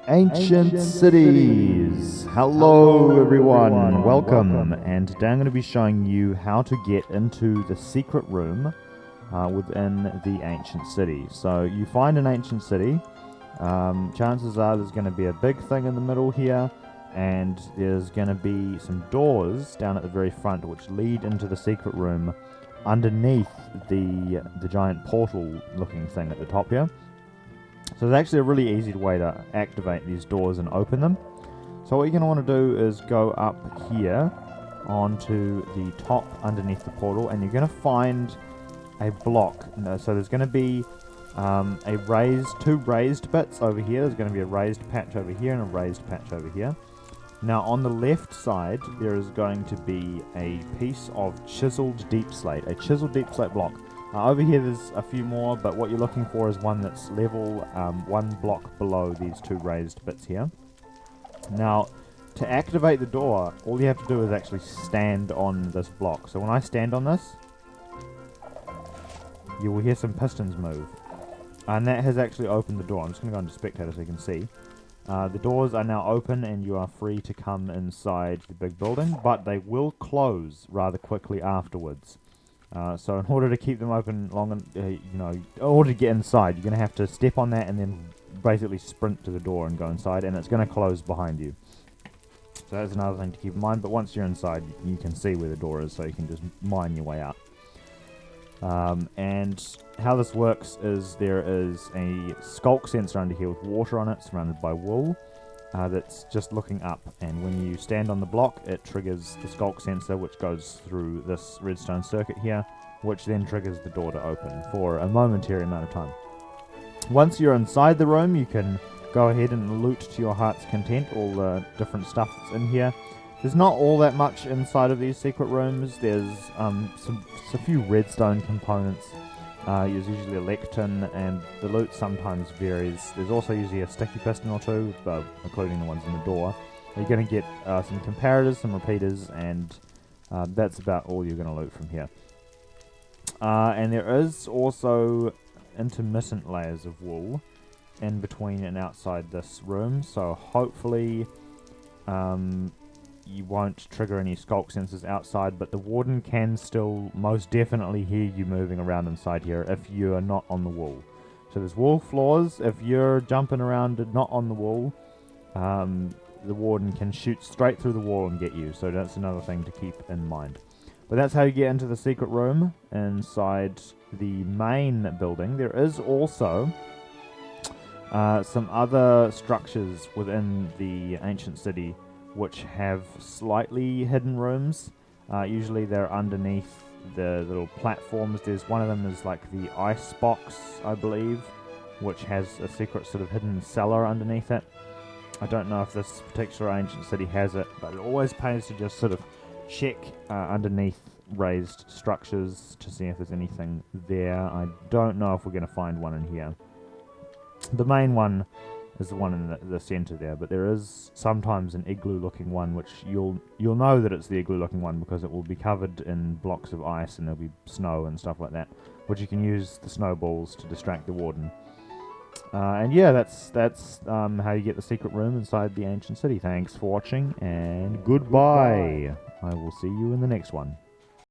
Ancient cities. Hello everyone, welcome. And today I'm going to be showing you how to get into the secret room within the ancient city. So you find an ancient city, chances are there's going to be a big thing in the middle here, and there's going to be some doors down at the very front which lead into the secret room underneath the giant portal looking thing at the top here. So it's actually a really easy way to activate these doors and open them. So what you're going to want to do is go up here onto the top underneath the portal, and you're going to find a block. So there's going to be two raised bits over here. There's going to be a raised patch over here and a raised patch over here. Now on the left side there is going to be a piece of chiseled deep slate, a chiseled deep slate block. Over here there's a few more, but what you're looking for is one that's level, one block below these two raised bits here. Now, to activate the door, all you have to do is actually stand on this block. So when I stand on this, you will hear some pistons move. And that has actually opened the door. I'm just going to go into Spectator so you can see. The doors are now open and you are free to come inside the big building, but they will close rather quickly afterwards. So in order to keep them open in order to get inside, you're going to have to step on that and then basically sprint to the door and go inside, and it's going to close behind you. So that's another thing to keep in mind, but once you're inside, you can see where the door is, so you can just mine your way out. And how this works is there is a skulk sensor under here with water on it, surrounded by wool. That's just looking up, and when you stand on the block it triggers the skulk sensor, which goes through this redstone circuit here, which then triggers the door to open for a momentary amount of time. Once you're inside the room, you can go ahead and loot to your heart's content all the different stuff that's in here. There's not all that much inside of these secret rooms. There's a few redstone components. There's usually a lectern, and the loot sometimes varies. There's also usually a sticky piston or two, including the ones in the door. You're going to get some comparators, some repeaters, and that's about all you're going to loot from here. And there is also intermittent layers of wool in between and outside this room, so hopefully you won't trigger any skulk sensors outside, but the warden can still most definitely hear you moving around inside here if you are not on the wall. So there's wall floors. If you're jumping around and not on the wall, the warden can shoot straight through the wall and get you, so that's another thing to keep in mind. But that's how you get into the secret room inside the main building. There is also some other structures within the ancient city which have slightly hidden rooms. Usually they're underneath the little platforms. There's one of them is like the ice box, I believe, which has a secret sort of hidden cellar underneath it. I don't know if this particular ancient city has it, but it always pays to just sort of check underneath raised structures to see if there's anything there. I don't know if we're going to find one in here. The main one is the one in the center there, but there is sometimes an igloo looking one, which you'll know that it's the igloo looking one because it will be covered in blocks of ice and there'll be snow and stuff like that, which you can use the snowballs to distract the warden. And yeah, that's how you get the secret room inside the ancient city. Thanks for watching, and goodbye. I will see you in the next one.